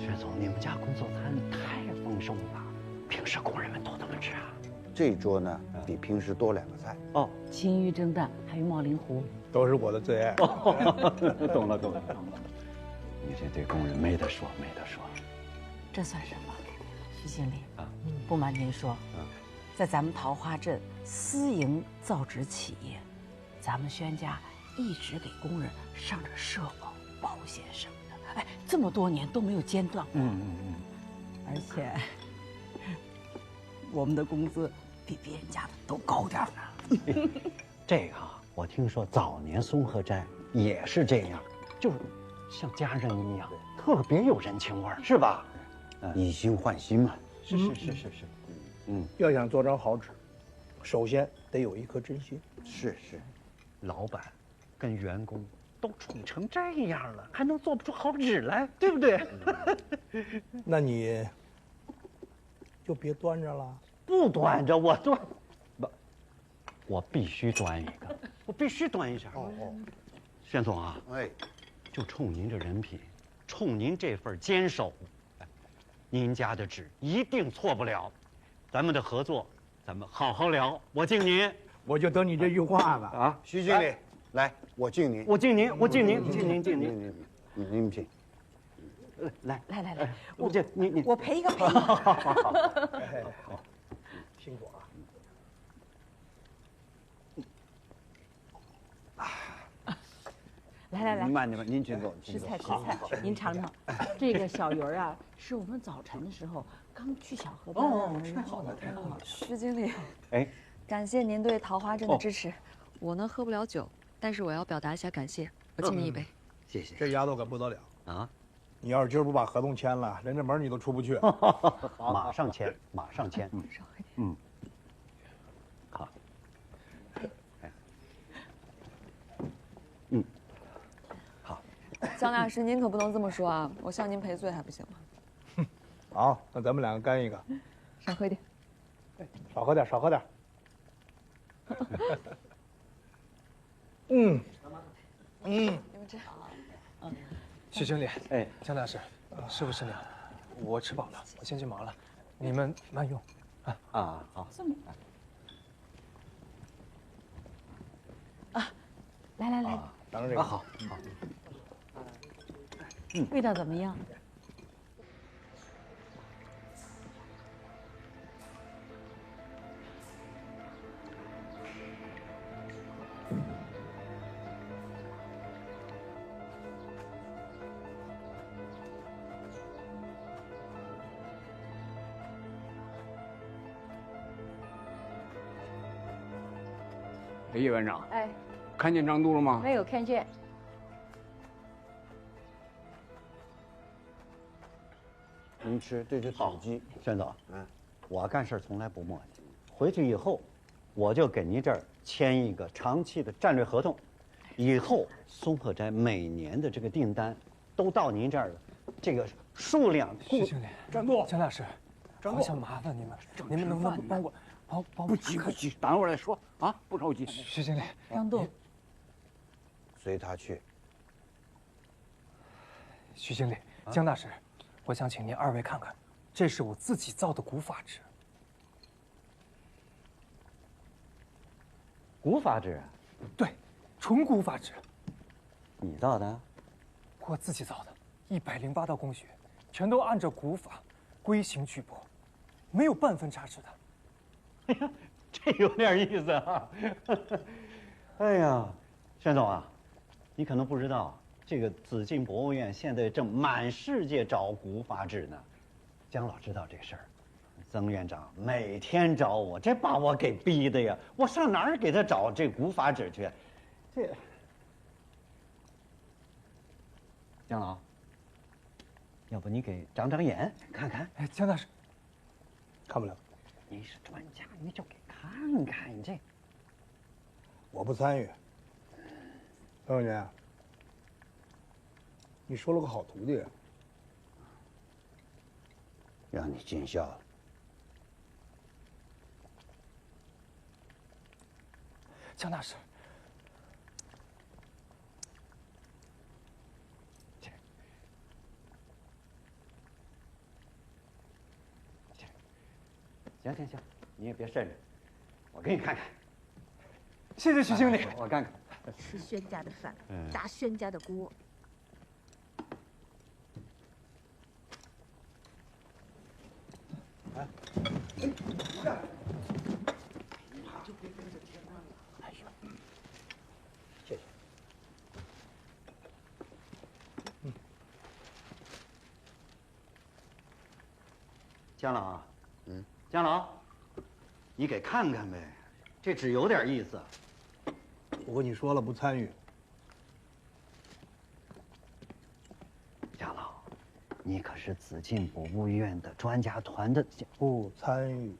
薛总，你们家工作餐太丰盛了，平时工人们都怎么吃啊？这一桌呢，比平时多2个菜。哦，青鱼蒸蛋，还有冒灵狐，都是我的最爱。懂了。你这对工人没得说，没得说。这算什么？徐经理啊，不瞒您说，在咱们桃花镇私营造纸企业，咱们轩家一直给工人上着社保、保险什么的，哎，这么多年都没有间断过。而且我们的工资比别人家的都高点呢。这个啊，我听说早年松鹤斋也是这样，就是像家人一样，特别有人情味儿，是吧？以心换心嘛。是。要想做张好纸，首先得有一颗真心。是，老板跟员工都处成这样了，还能做不出好纸来，对不对？那你就别端着了。不端着我端，不，我必须端一个，我必须端一下。轩总啊，哎，就冲您这人品，冲您这份坚守，您家的纸一定错不了。咱们的合作，咱们好好聊。我敬您，我就等你这句话了啊！徐经理，来，我敬您。我敬您，敬您。您请。来，我这你我赔一个。好，辛苦啊。来，慢点吧，您请坐。吃菜，您尝尝。这个小鱼儿啊，是我们早晨的时候刚去小河边太好了。徐经理，哎，感谢您对桃花镇的支持。我呢喝不了酒，但是我要表达一下感谢，我敬您一杯。谢谢。这丫头可不得了啊！你要是今儿不把合同签了，连这门你都出不去。马上签。好。好。江大师，您可不能这么说啊！我向您赔罪还不行吗？好，那咱们两个干一个。少喝一点。少喝点。嗯。你们这。徐经理，哎，江大师，师傅师娘，我吃饱了，我先去忙了，你们慢用。啊，好。这么来，当这个好。味道怎么样？叶院长，哎，看见张都了吗？没有看见。您吃这只土鸡。轩总，我干事从来不磨叽，回去以后，我就给您这儿签一个长期的战略合同，以后松鹤斋每年的这个订单都到您这儿了，这个数量。徐经理，张都，江大师，我想麻烦你们，你们能不能帮我？不急，等会儿再说啊，不着急。徐经理，张栋，随他去。徐经理，江大师，我想请您二位看看，这是我自己造的古法纸。古法纸啊？对，纯古法纸。你造的？我自己造的，108道工序，全都按照古法，规行矩帛，没有半分差池的。哎呀，这有点意思啊！哎呀，轩总啊，你可能不知道，这个紫禁博物院现在正满世界找古法纸呢。姜老知道这事儿，曾院长每天找我，这把我给逼的呀！我上哪儿给他找这古法纸去？这，姜老，要不你给长长眼看看？哎，江大师，看不了。你是专家，你就给看看你这。我不参与。张永元，你收了个好徒弟，让你见笑了。江大师，行行行，你也别渗着，我给你看看。谢谢徐经理。我看看。吃宣家的饭，砸宣家的锅。谢谢。姜老，姜老，你给看看呗，这纸有点意思。我跟你说了，不参与。姜老，你可是紫禁博物院的专家团的，不参与。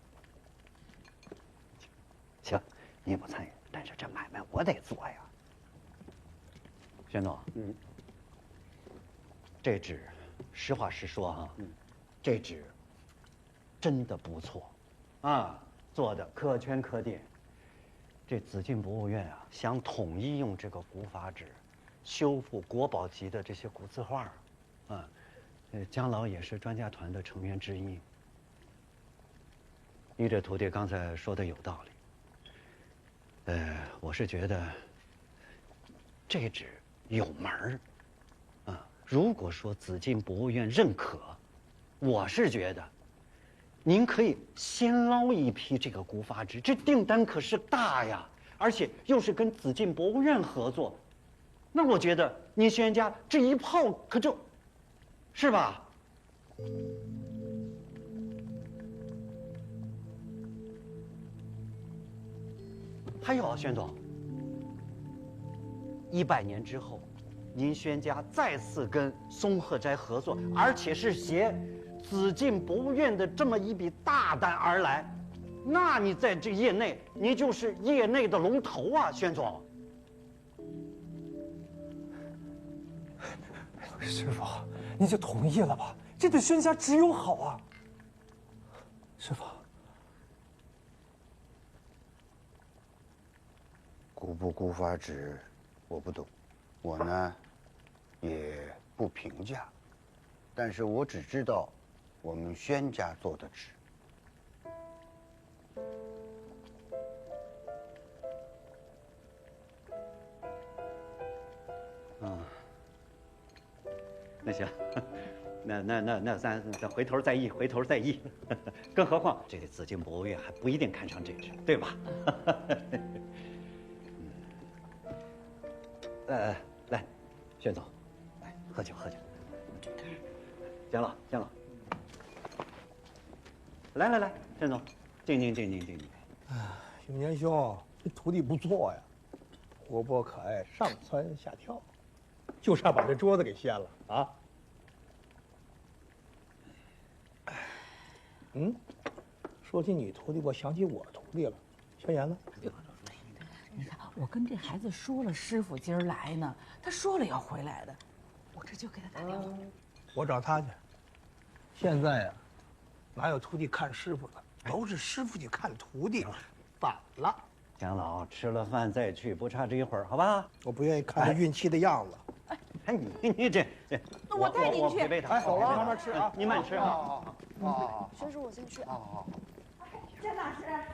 行，你不参与，但是这买卖我得做呀。宣总，这纸，实话实说哈，这纸真的不错，啊，做的可圈可点。这紫禁博物院啊，想统一用这个古法纸，修复国宝级的这些古字画，啊，姜老也是专家团的成员之一。你这徒弟刚才说的有道理。我是觉得这纸有门儿，啊，如果说紫禁博物院认可，我是觉得您可以先捞一批这个古法纸，这订单可是大呀，而且又是跟紫禁博物院合作，那我觉得您宣家这一炮可就，是吧？还有啊，宣总，100年之后，您宣家再次跟松鹤斋合作，而且是携紫禁博物院的这么一笔大单而来，那你在这业内，你就是业内的龙头啊，宣总。师傅，你就同意了吧？这对宣家只有好啊。师傅，古不古法纸，我不懂，我呢，也不评价，但是我只知道，我们宣家做的纸。那行，那咱回头再议，回头再议。更何况这个紫禁博物院还不一定看上这纸，对吧？来，宣总，来喝酒喝酒。姜老，来，宣总，敬。永年兄，这徒弟不错呀，活泼可爱，上蹿下跳，就差把这桌子给掀了啊！说起你徒弟，我想起我徒弟了。小妍呢？你看，我跟这孩子说了，师傅今儿来呢，他说了要回来的，我这就给他打电话。我找他去。现在呀，哪有徒弟看师傅的，都是师傅去看徒弟，反了。姜老，吃了饭再去，不差这一会儿，好吧？我不愿意看他运气的样子。哎，你这，那我带您去。陪陪他。走了，慢慢吃啊，你慢吃啊。宣叔，我先去。姜老师。来，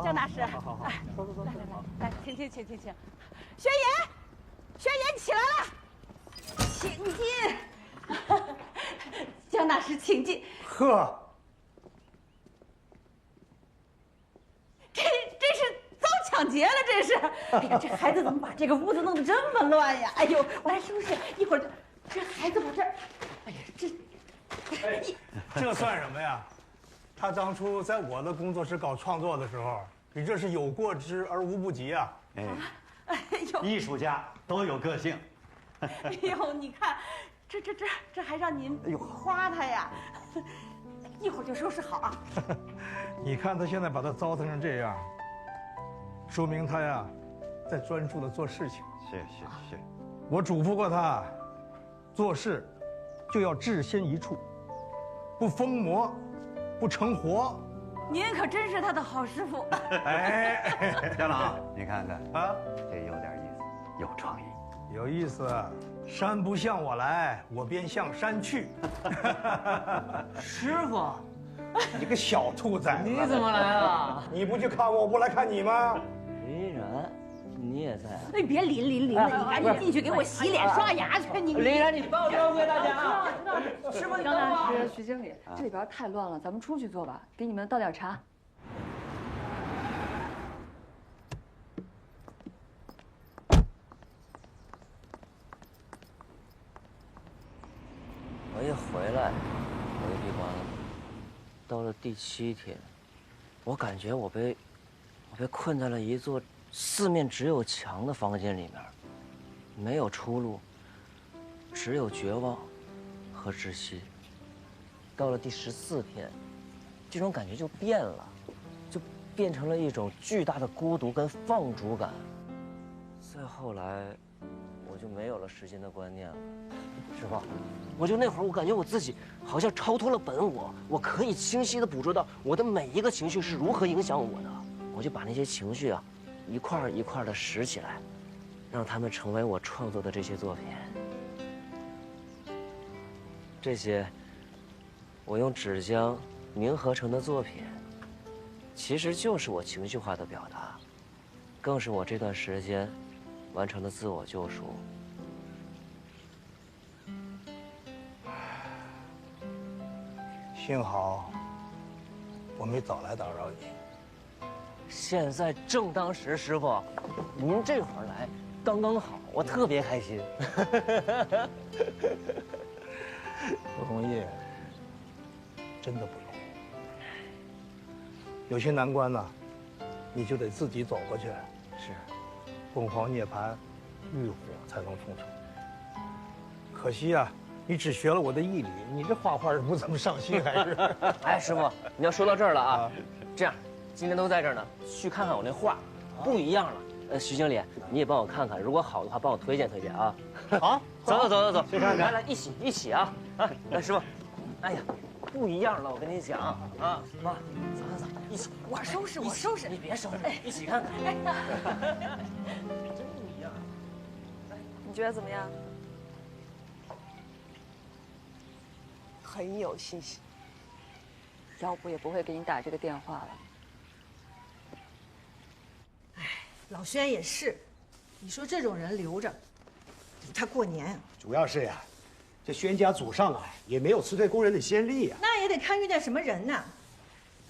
姜大师，好，走，来，请，宣言起来了，请进，姜大师请进。呵，这是遭抢劫了，这是！哎呀，这孩子怎么把这个屋子弄得这么乱呀？哎呦，来收拾，一会儿这孩子把这儿，哎呀，这算什么呀？他当初在我的工作室搞创作的时候，你这是有过之而无不及啊！哎呦，艺术家都有个性。哎呦，你看，这还让您夸他呀？一会儿就收拾好啊！你看他现在把他糟蹋成这样，说明他呀，在专注的做事情。是。我嘱咐过他，做事就要志心一处，不疯魔，不成活。您可真是他的好师傅。哎，乡长，你看看啊，这有点意思，有创意。有意思。山不向我来，我便向山去。师傅，你个小兔崽子！你怎么来了？你不去看我，我不来看你吗？李然，你也在啊？哎，别淋了，你赶紧进去给我洗脸刷牙去。你李然，你帮我招呼大家啊！师傅，张大师、徐经理，这里边太乱了，咱们出去坐吧，给你们倒点茶。我一回来，我就闭关了。到了第7天，我感觉我被困在了一座四面只有墙的房间里面，没有出路，只有绝望和窒息。到了第14天，这种感觉就变了，就变成了一种巨大的孤独跟放逐感。再后来，我就没有了时间的观念了。师傅，我就那会儿，我感觉我自己好像超脱了本我，我可以清晰地捕捉到我的每一个情绪是如何影响我的。我就把那些情绪啊，一块一块地拾起来，让它们成为我创作的这些作品。这些我用纸浆凝合成的作品，其实就是我情绪化的表达，更是我这段时间完成的自我救赎。幸好我没早来打扰你。现在正当时，师傅，您这会儿来刚刚好，我特别开心。不容易，真的不容易。有些难关呢，你就得自己走过去。是，凤凰涅槃，浴火才能重生。可惜啊，你只学了我的义理，你这画画是不怎么上心，还是？哎，师傅，你要说到这儿了啊，这样，今天都在这儿呢，去看看我那画，不一样了。徐经理，你也帮我看看，如果好的话，帮我推荐推荐啊。好，走，去看看。来，一起啊！啊，来，师傅，哎呀，不一样了，我跟你讲啊，妈，走，一起。我收拾，你别收拾，一起看看。真不一样。你觉得怎么样？很有信心。要不也不会给你打这个电话了。老轩也是，你说这种人留着，他过年主要是呀，这轩家祖上啊也没有辞退工人的先例呀。那也得看遇见什么人呐。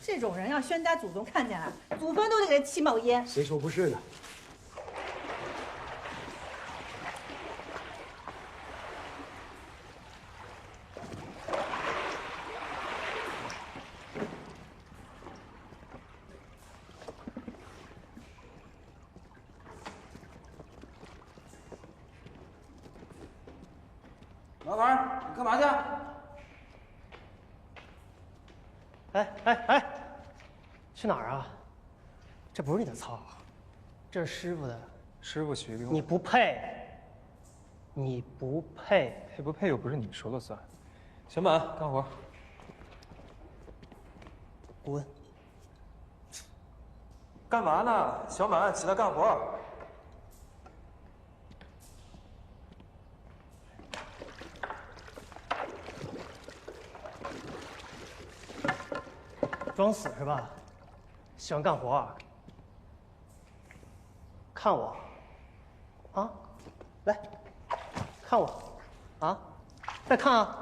这种人要轩家祖宗看见了，祖坟都得给他起冒烟。谁说不是呢？老板，你干嘛去？哎，去哪儿啊？这不是你的操，这是师傅的。师傅许给我。你不配，你不配，配不配又不是你说了算。小满，干活。滚！干嘛呢？小满，起来干活。装死是吧？喜欢干活啊？看我，啊，来，看我，啊，再看啊，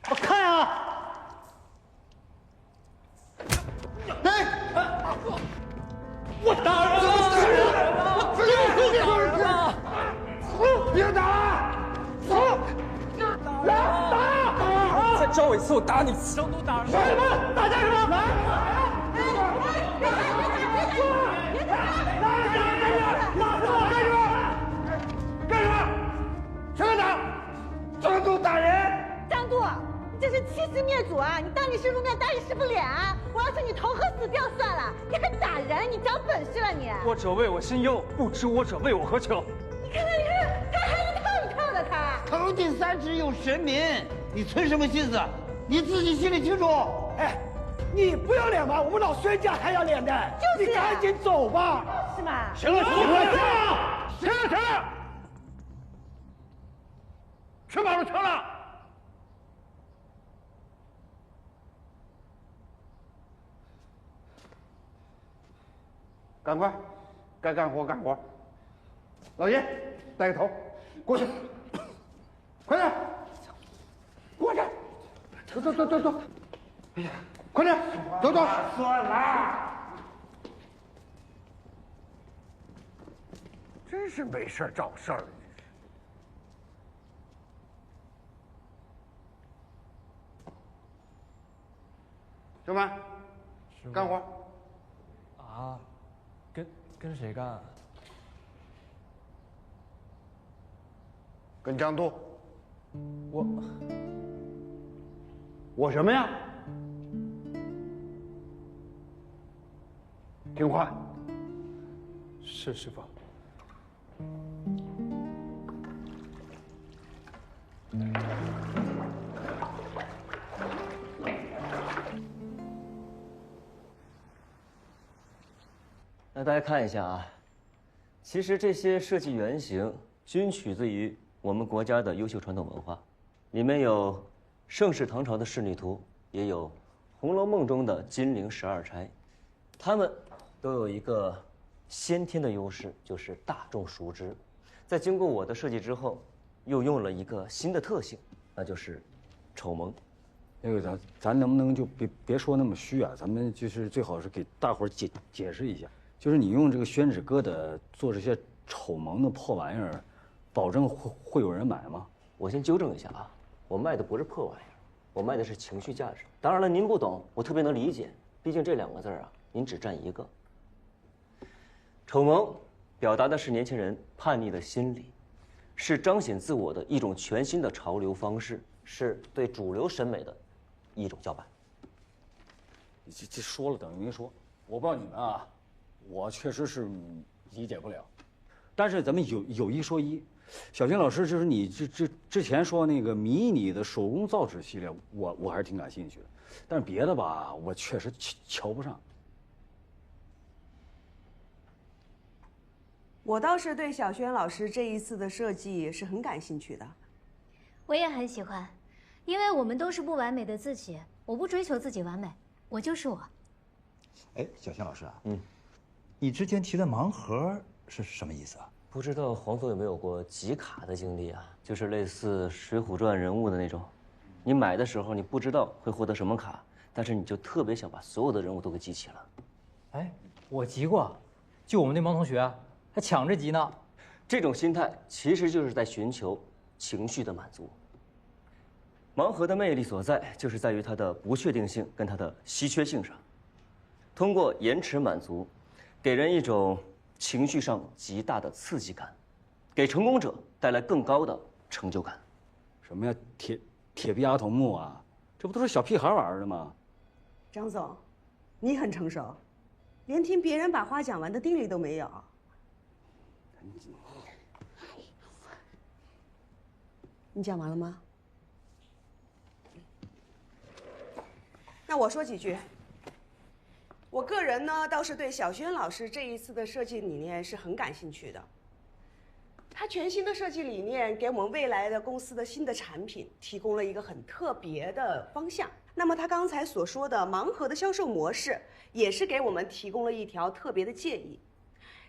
我看啊！我打人了！打人了！打人了！别打！打！再招我一次，我打你！张都打人！干什么？打架什么？张都打人！张都，你这是欺师灭祖啊！你当你师傅面打你师傅脸啊！我要是你投河死掉算了，你还打人，你长本事了你！我者为我心忧，不知我者为我何求？你看，他还一套楼梯三尺有神明，你存什么心思？你自己心里清楚。哎，你不要脸吗？我们老孙家还要脸的。就是你赶紧走吧。是吗？行了，行了，行了，吃饱了撑了。赶快，该干活干活。老爷，带个头，过去，快点，过去，走。哎呀，快点，走。算了，真是没事找事儿。兄弟们，干活。啊，跟谁干？跟张度。我什么呀？听话。是师傅。那大家看一下啊，其实这些设计原型均取自于我们国家的优秀传统文化，里面有盛世唐朝的仕女图，也有《红楼梦》中的金陵十二钗，它们都有一个先天的优势，就是大众熟知。在经过我的设计之后，又用了一个新的特性，那就是丑萌。那个咱能不能就别说那么虚啊？咱们就是最好是给大伙儿解释一下，就是你用这个宣纸疙瘩做这些丑萌的破玩意儿，保证会有人买吗？我先纠正一下啊，我卖的不是破玩意儿，我卖的是情绪价值。当然了，您不懂，我特别能理解，毕竟这两个字啊，您只占一个。丑萌表达的是年轻人叛逆的心理，是彰显自我的一种全新的潮流方式，是对主流审美的一种叫板。你这说了等于没说，我不知道你们啊，我确实是理解不了。但是咱们有一说一，小军老师，就是你之前说那个迷你的手工造纸系列，我还是挺感兴趣的。但是别的吧，我确实瞧不上。我倒是对小轩老师这一次的设计是很感兴趣的。我也很喜欢，因为我们都是不完美的自己，我不追求自己完美，我就是我。哎，小轩老师啊，你之前提的盲盒是什么意思啊？不知道黄总有没有过集卡的经历啊？就是类似《水浒传》人物的那种，你买的时候你不知道会获得什么卡，但是你就特别想把所有的人物都给集齐了。哎，我集过，就我们那帮同学啊，还抢着集呢。这种心态其实就是在寻求情绪的满足。盲盒的魅力所在，就是在于它的不确定性跟它的稀缺性上。通过延迟满足，给人一种情绪上极大的刺激感，给成功者带来更高的成就感。什么呀，铁臂阿童木啊，这不都是小屁孩玩的吗？张总，你很成熟，连听别人把话讲完的定力都没有。你讲完了吗？那我说几句。我个人呢，倒是对小轩老师这一次的设计理念是很感兴趣的。他全新的设计理念给我们未来的公司的新的产品提供了一个很特别的方向。那么他刚才所说的盲盒的销售模式，也是给我们提供了一条特别的建议。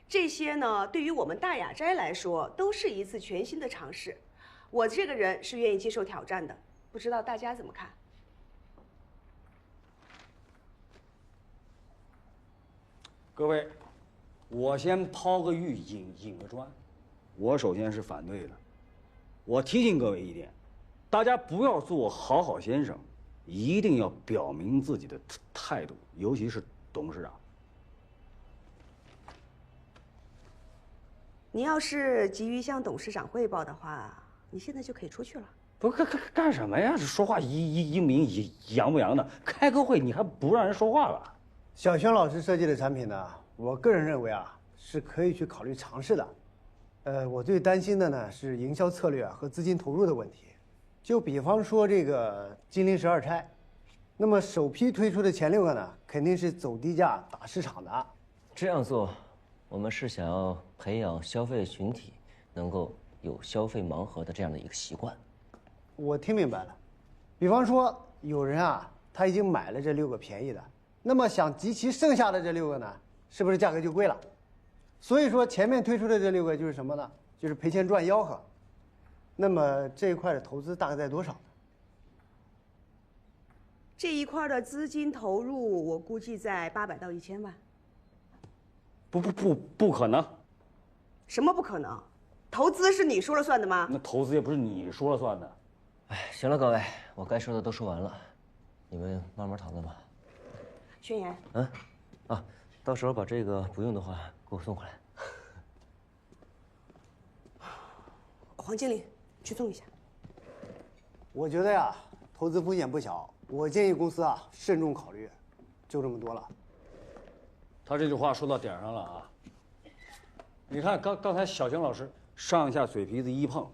这些呢，对于我们大雅斋来说，都是一次全新的尝试。我这个人是愿意接受挑战的，不知道大家怎么看？各位，我先抛个玉，引个砖。我首先是反对的。我提醒各位一点，大家不要做好好先生，一定要表明自己的态度，尤其是董事长。你要是急于向董事长汇报的话，你现在就可以出去了。不干什么呀？说话一明洋不洋的，开个会你还不让人说话了？小轩老师设计的产品呢，我个人认为啊，是可以去考虑尝试的。我最担心的呢是营销策略和资金投入的问题。就比方说这个金陵12钗，那么首批推出的前6个呢，肯定是走低价打市场的。这样做，我们是想要培养消费群体能够有消费盲盒的这样的一个习惯。我听明白了，比方说有人啊，他已经买了这6个便宜的，那么想集齐剩下的这6个呢，是不是价格就贵了？所以说前面推出的这6个就是什么呢？就是赔钱赚吆喝。那么这一块的投资大概在多少呢？这一块的资金投入，我估计在800到1000万。不可能！什么不可能？投资是你说了算的吗？那投资也不是你说了算的。哎，行了，各位，我该说的都说完了，你们慢慢讨论吧。宣言。到时候把这个不用的话给我送回来。黄经理，去送一下。我觉得呀，投资风险不小，我建议公司啊慎重考虑。就这么多了。他这句话说到点上了啊！你看刚才小晴老师上下嘴皮子一碰，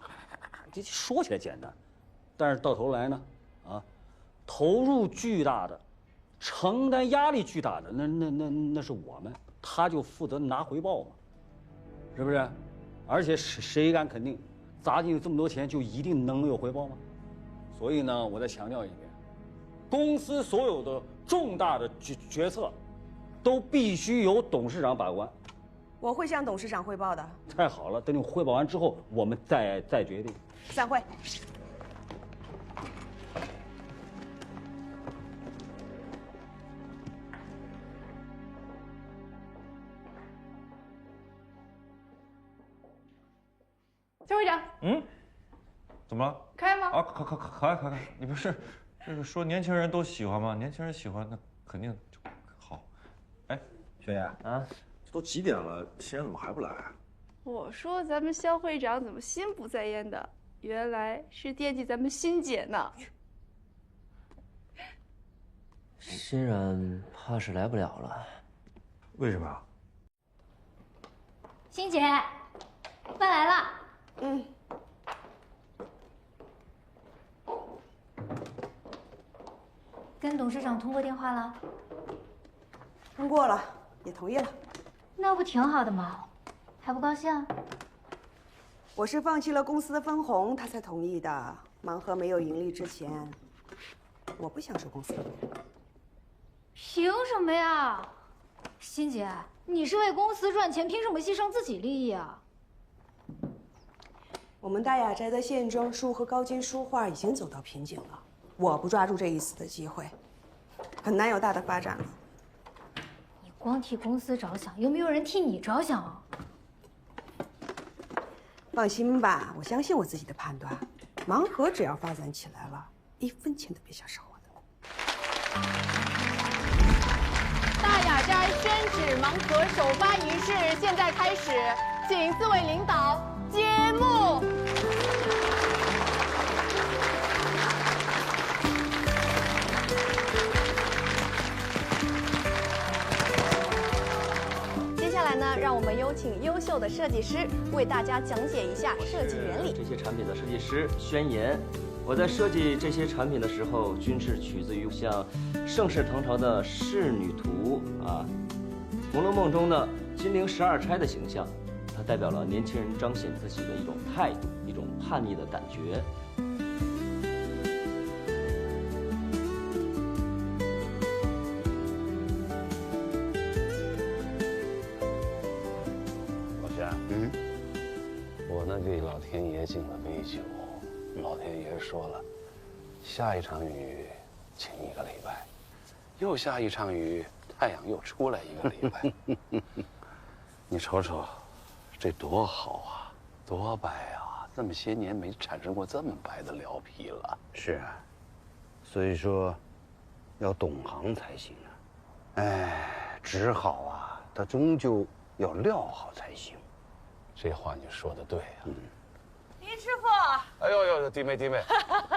这说起来简单，但是到头来呢，投入巨大的，承担压力巨大的，那是我们，他就负责拿回报嘛，是不是？而且谁敢肯定，砸进去这么多钱就一定能有回报吗？所以呢，我再强调一遍，公司所有的重大的决策，都必须由董事长把关。我会向董事长汇报的。太好了，等你汇报完之后，我们再决定。散会。肖会长，怎么了？开吗？啊，可，你不是这个说年轻人都喜欢吗？年轻人喜欢，那肯定就好。哎，轩爷啊，这都几点了，新人怎么还不来啊？我说咱们肖会长怎么心不在焉的，原来是惦记咱们欣姐呢。欣然怕是来不了了。为什么呀？欣姐，饭来了。跟董事长通过电话了？通过了，也同意了。那不挺好的吗？还不高兴？我是放弃了公司的分红，他才同意的。盲盒没有盈利之前，我不想收公司的费。凭什么呀？欣姐，你是为公司赚钱，凭什么牺牲自己利益啊？我们大雅斋的线装书和高精书画已经走到瓶颈了，我不抓住这一丝的机会，很难有大的发展了。你光替公司着想，有没有人替你着想啊？放心吧，我相信我自己的判断。盲盒只要发展起来了，1分钱都别想少我的。大雅斋宣纸盲盒首发仪式现在开始，请4位领导揭幕。接下来呢，让我们有请优秀的设计师为大家讲解一下设计原理。这些产品的设计师宣言。我在设计这些产品的时候，均是取自于像盛世唐朝的仕女图啊，《红楼梦》中的金陵12钗的形象，它代表了年轻人彰显自己的一种态度，一种叛逆的感觉。老轩，我呢给老天爷敬了杯酒。老天爷说了，下一场雨，请1个礼拜，又下一场雨，太阳又出来1个礼拜。你瞅瞅，这多好啊，多白啊！这么些年没产生过这么白的蓼皮了。是啊，所以说，要懂行才行啊。哎，纸好啊，它终究要料好才行。这话你说的对啊。林师傅，哎呦，弟妹，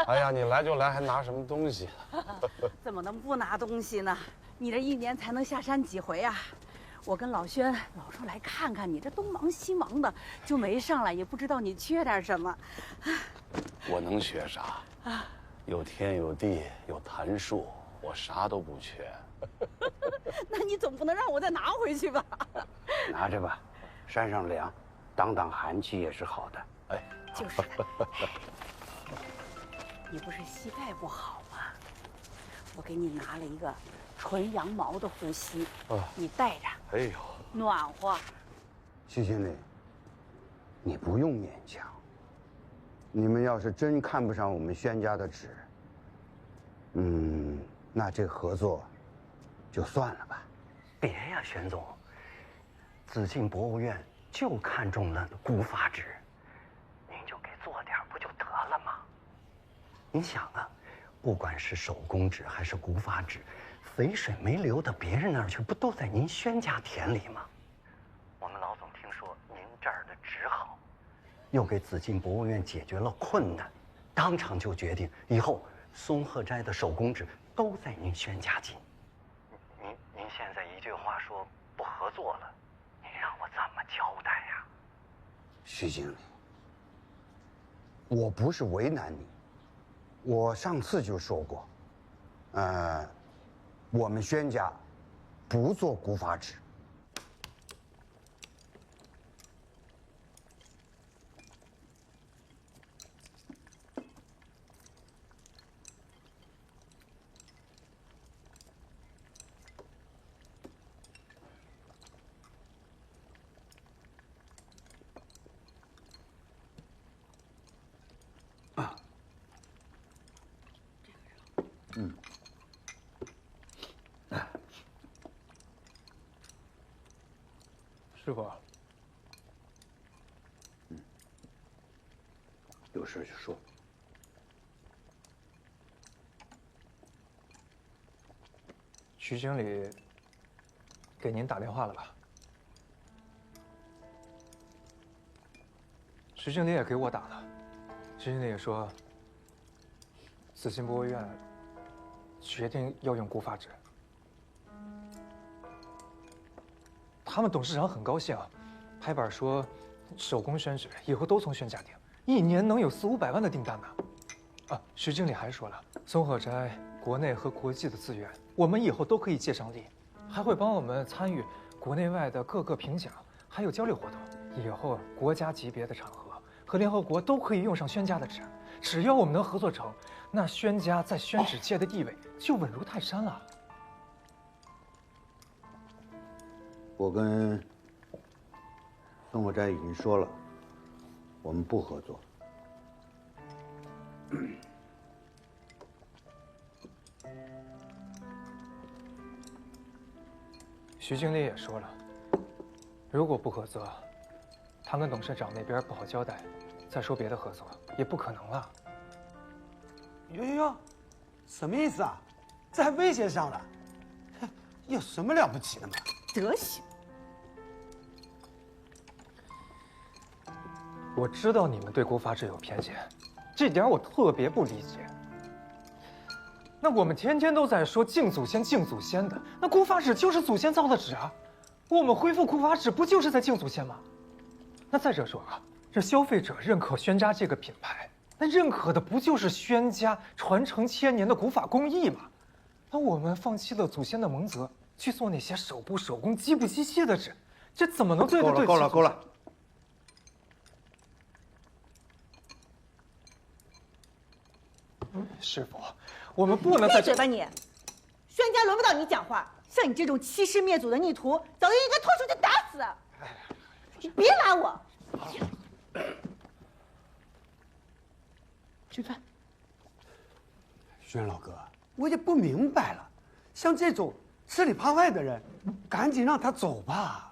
哎呀，你来就来，还拿什么东西？怎么能不拿东西呢？你这1年才能下山几回啊？我跟老轩老说来看看你，这东忙西忙的就没上来，也不知道你缺点什么。我能缺啥？有天有地有檀树，我啥都不缺。那你总不能让我再拿回去吧？拿着吧，山上凉，挡挡寒气也是好的。哎，就是的。你不是膝盖不好吗？我给你拿了一个纯羊毛的护膝，你戴着，哎呦，暖和。徐经理，你不用勉强。你们要是真看不上我们轩家的纸，那这合作就算了吧。别呀，玄总，紫禁博物院就看中了古法纸，您就给做点不就得了吗？您想啊，不管是手工纸还是古法纸，肥水没流到别人那儿去，不都在您轩家田里吗？我们老总听说您这儿的纸好，又给紫禁博物院解决了困难，当场就决定以后松鹤斋的手工纸都在您轩家进。您现在一句话说不合作了，您让我怎么交代呀？徐经理，我不是为难你，我上次就说过，我们轩家不做古法纸。师傅，有事就说。徐经理给您打电话了吧？徐经理也给我打了，徐经理也说，紫禁博物院决定要用古法纸。他们董事长很高兴，拍板说，手工宣纸以后都从轩家订，一年能有400-500万的订单呢。啊，徐经理还说了，松鹤斋国内和国际的资源，我们以后都可以借上力，还会帮我们参与国内外的各个评奖，还有交流活动。以后国家级别的场合和联合国都可以用上轩家的纸，只要我们能合作成，那轩家在宣纸界的地位就稳如泰山了。我跟松鹤斋已经说了，我们不合作。徐经理也说了，如果不合作，他跟董事长那边不好交代，再说别的合作也不可能了。哟，什么意思啊？这还威胁上了？有什么了不起的吗？德行。我知道你们对古法纸有偏见，这点我特别不理解。那我们天天都在说敬祖先敬祖先的，那古法纸就是祖先造的纸啊，我们恢复古法纸不就是在敬祖先吗？那再者说啊，这消费者认可轩家这个品牌，那认可的不就是轩家传承千年的古法工艺吗？那我们放弃了祖先的蒙泽，去做那些手不手工、机不机械的纸，这怎么能对得对？够了！师傅，我们不能再……闭嘴吧你！轩家轮不到你讲话，像你这种欺师灭祖的逆徒，早就应该拖出去打死。你别拉我！吃饭。轩老哥，我也不明白了，像这种吃里扒外的人，赶紧让他走吧。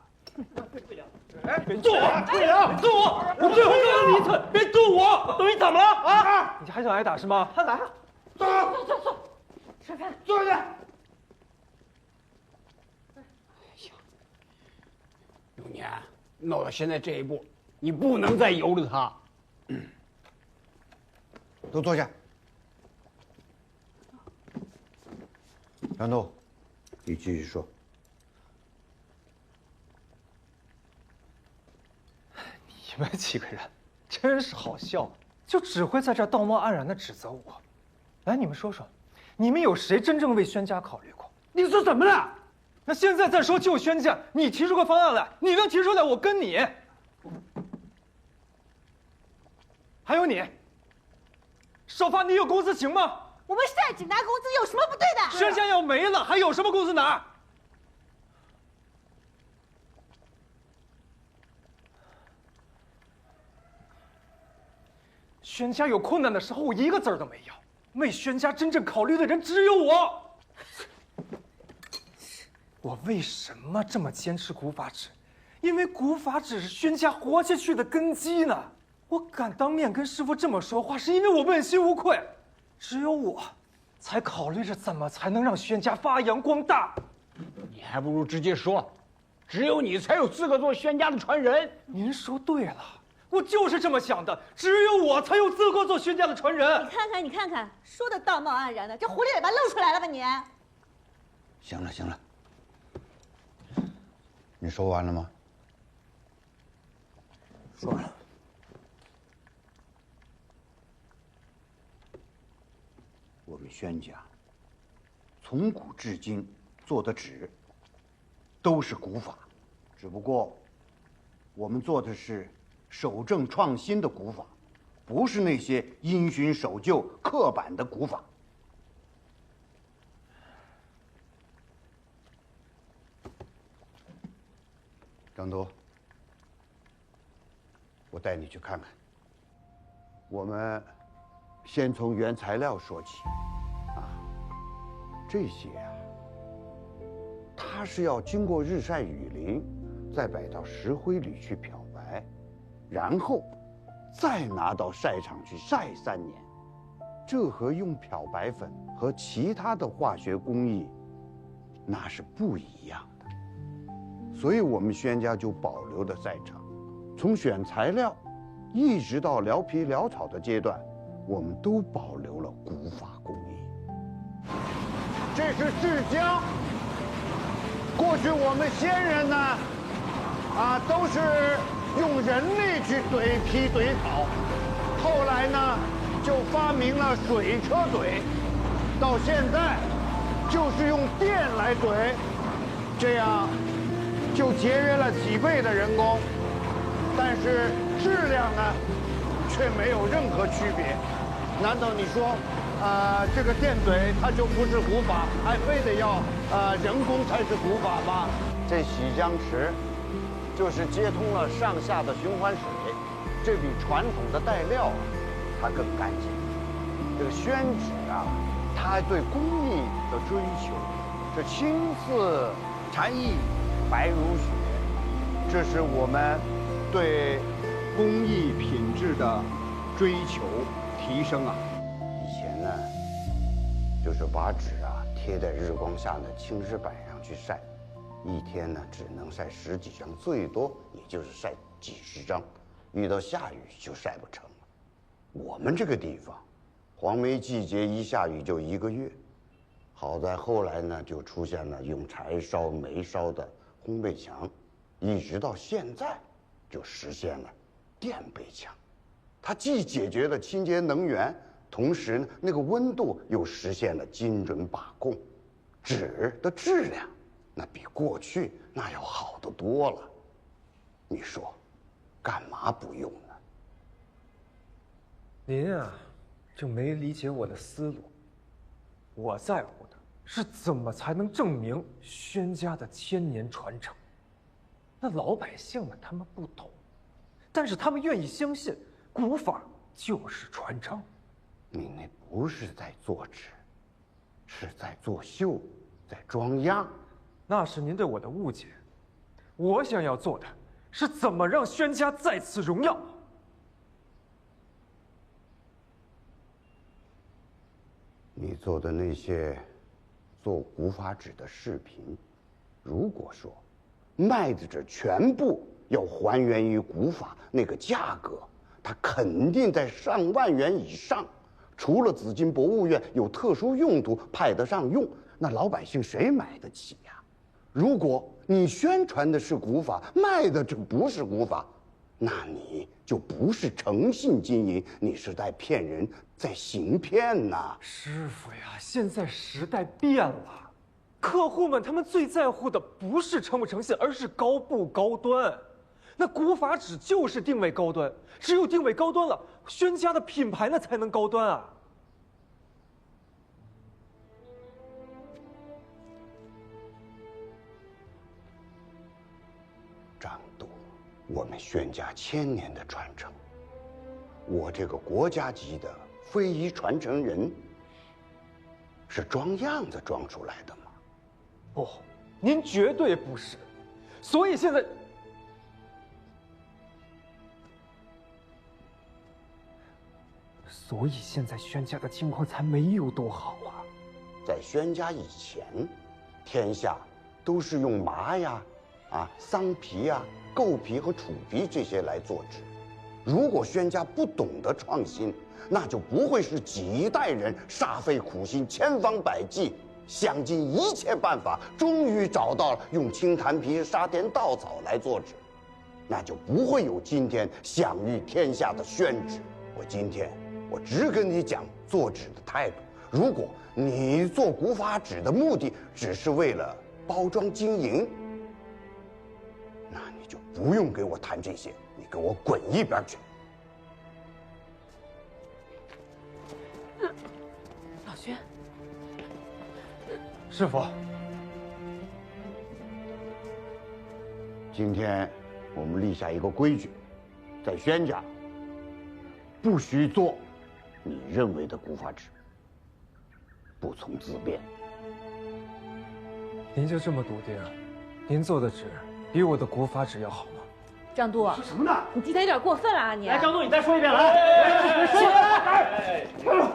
哎，别动我！队长，动我！我最后告诉你一次，别动我！都你怎么了啊？你还想挨打是吗？他来了，坐，吃饭，坐下。永年，闹到现在这一步，你不能再由着他。都坐下。杨度，你继续说。们几个人真是好笑，就只会在这道貌岸然地指责我。来，你们说说，你们有谁真正为宣家考虑过？你说怎么了？那现在再说救宣家，你提出个方案来，你能提出来，我跟你。还有你，少发，你有工资请吗？我们晒纸拿工资有什么不对的？宣家要没了，还有什么工资拿？宣家有困难的时候，我一个字儿都没有。为宣家真正考虑的人只有我。我为什么这么坚持古法纸？因为古法纸是宣家活下去的根基呢。我敢当面跟师傅这么说话，是因为我问心无愧。只有我，才考虑着怎么才能让宣家发扬光大。你还不如直接说，只有你才有资格做宣家的传人。您说对了，我就是这么想的，只有我才有资格做宣家的传人。你看看，说的道貌岸然的，这狐狸尾巴露出来了吧你？行了行了，你说完了吗？说完了。我们宣家从古至今做的纸都是古法，只不过我们做的是守正创新的古法，不是那些因循守旧、刻板的古法。张都，我带你去看看。我们先从原材料说起，这些它是要经过日晒雨淋，再摆到石灰里去漂白，然后再拿到晒场去晒3年。这和用漂白粉和其他的化学工艺那是不一样的。所以我们宣家就保留了晒场，从选材料一直到撩皮撩草的阶段，我们都保留了古法工艺。这是制浆。过去我们先人呢，都是用人力去怼皮怼草，后来呢，就发明了水车怼，到现在就是用电来怼，这样就节约了几倍的人工，但是质量呢，却没有任何区别。难道你说？这个电怼它就不是古法，还非得要人工才是古法吗？这洗浆池就是接通了上下的循环水，这比传统的带料它更干净。这个宣纸它还对工艺的追求，这青似蝉翼，白如雪，这是我们对工艺品质的追求提升啊。以前呢，就是把纸贴在日光下的青石板上去晒，一天呢只能晒10几张，最多也就是晒几十张，遇到下雨就晒不成了。我们这个地方，黄梅季节一下雨就1个月，好在后来呢就出现了用柴烧、煤烧的烘焙墙，一直到现在就实现了电焙墙，它既解决了清洁能源。同时呢，那个温度又实现了精准把控，纸的质量那比过去那要好得多了。你说，干嘛不用呢？您就没理解我的思路。我在乎的是怎么才能证明宣家的千年传承。那老百姓们他们不懂，但是他们愿意相信古法就是传承。你那不是在做纸，是在作秀，在装样。那是您对我的误解。我想要做的是怎么让宣家再次荣耀。你做的那些做古法纸的视频，如果说卖的这全部要还原于古法那个价格，它肯定在上万元以上。除了紫金博物院有特殊用途派得上用，那老百姓谁买得起呀？如果你宣传的是古法，卖的这不是古法，那你就不是诚信经营，你是在骗人，在行骗呐！师傅呀，现在时代变了，客户们他们最在乎的不是诚不诚信，而是高不高端。那古法纸就是定位高端，只有定位高端了，宣家的品牌呢才能高端啊。张度，我们宣家1000年的传承，我这个国家级的非遗传承人，是装样子装出来的吗？不，您绝对不是。所以现在宣家的情况才没有多好啊。在宣家以前，天下都是用麻呀、桑皮呀、构皮和楚皮这些来做纸。如果宣家不懂得创新，那就不会是几代人煞费苦心、千方百计，想尽一切办法，终于找到了用青檀皮、沙田稻草来做纸，那就不会有今天享誉天下的宣纸。我只跟你讲做纸的态度。如果你做古法纸的目的只是为了包装经营，那你就不用给我谈这些，你给我滚一边去！老宣，师傅，今天我们立下一个规矩，在宣家不许做你认为的古法纸，不从自辩。您就这么笃定？您做的纸比我的古法纸要好吗？张度，说什么呢？你今天有点过分了啊！你来，张度，你再说一遍来。说一遍。